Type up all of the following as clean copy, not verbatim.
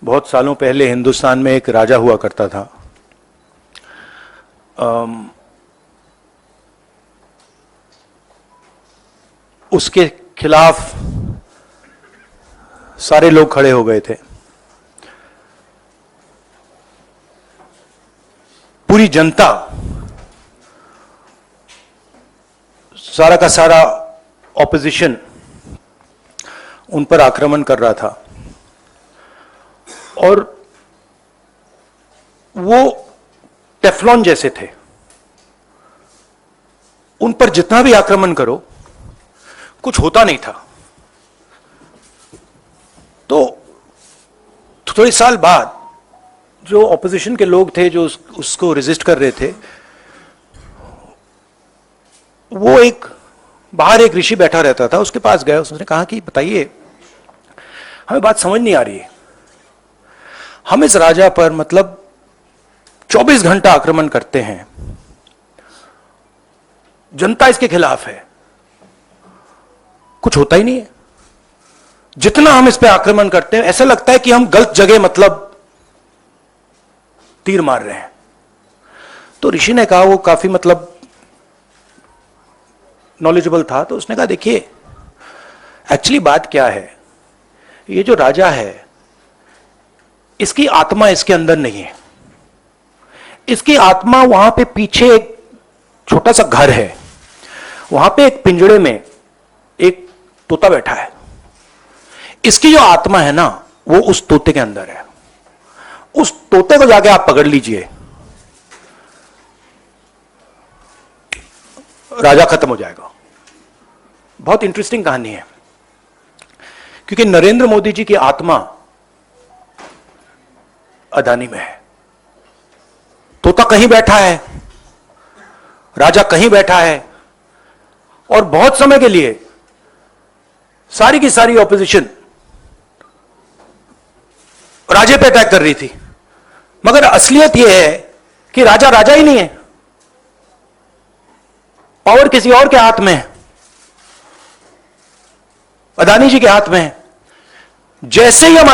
बहुत सालों पहले हिंदुस्तान में एक राजा हुआ करता था। उसके खिलाफ सारे लोग खड़े हो गए थे। पूरी जनता, सारा का सारा ऑपोजिशन उन पर आक्रमण कर रहा था और वो टेफ्लॉन जैसे थे। उन पर जितना भी आक्रमण करो कुछ होता नहीं था। तो थोड़े साल बाद जो ऑपोजिशन के लोग थे जो उसको रेजिस्ट कर रहे थे, वो बाहर एक ऋषि बैठा रहता था, उसके पास गए। उसने कहा कि बताइए, हमें बात समझ नहीं आ रही है। हम इस राजा पर 24 घंटा आक्रमण करते हैं, जनता इसके खिलाफ है, कुछ होता ही नहीं है। जितना हम इस पे आक्रमण करते हैं ऐसा लगता है कि हम गलत जगह तीर मार रहे हैं। तो ऋषि ने कहा, वो काफी नॉलेजेबल था, तो उसने कहा देखिए एक्चुअली बात क्या है, ये जो राजा है इसकी आत्मा इसके अंदर नहीं है। इसकी आत्मा वहां पे पीछे एक छोटा सा घर है, वहां पे एक पिंजड़े में एक तोता बैठा है। इसकी जो आत्मा है ना, वो उस तोते के अंदर है। उस तोते को जाके आप पकड़ लीजिए, राजा खत्म हो जाएगा। बहुत इंटरेस्टिंग कहानी है, क्योंकि नरेंद्र मोदी जी की आत्मा अदानी में है। तोता कहीं बैठा है, राजा कहीं बैठा है, और बहुत समय के लिए सारी की सारी ऑपोजिशन राजे पे अटैक कर रही थी। मगर असलियत यह है कि राजा राजा ही नहीं है, पावर किसी और के हाथ में है, अदानी जी के हाथ में है। जैसे ही हम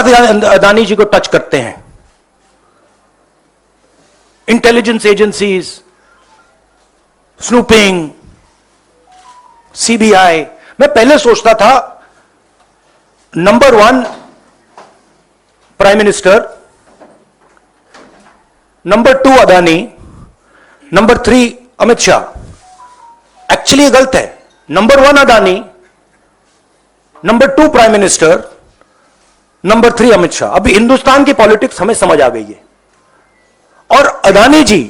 अदानी जी को टच करते हैं, इंटेलिजेंस एजेंसीज, स्नूपिंग, सीबीआई, मैं पहले सोचता था number 1 prime minister, number 2 Adani, number 3 Amit Shah. Actually ये गलत है। Number 1 Adani, number 2 prime minister, number 3 Amit Shah. अभी हिंदुस्तान की पॉलिटिक्स हमें समझ आ गई है, और अदानी जी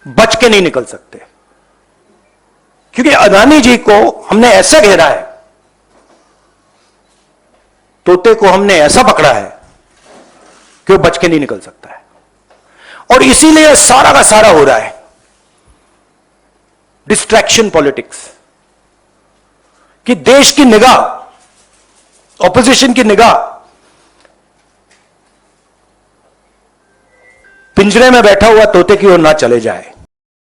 बच के नहीं निकल सकते, क्योंकि अदानी जी को हमने ऐसा घेरा है, तोते को हमने ऐसा पकड़ा है कि वो बच के नहीं निकल सकता है। और इसीलिए सारा का सारा हो रहा है डिस्ट्रैक्शन पॉलिटिक्स, कि देश की निगाह, ऑपोजिशन की निगाह पिंजरे में बैठा हुआ तोते की ओर ना चले जाए।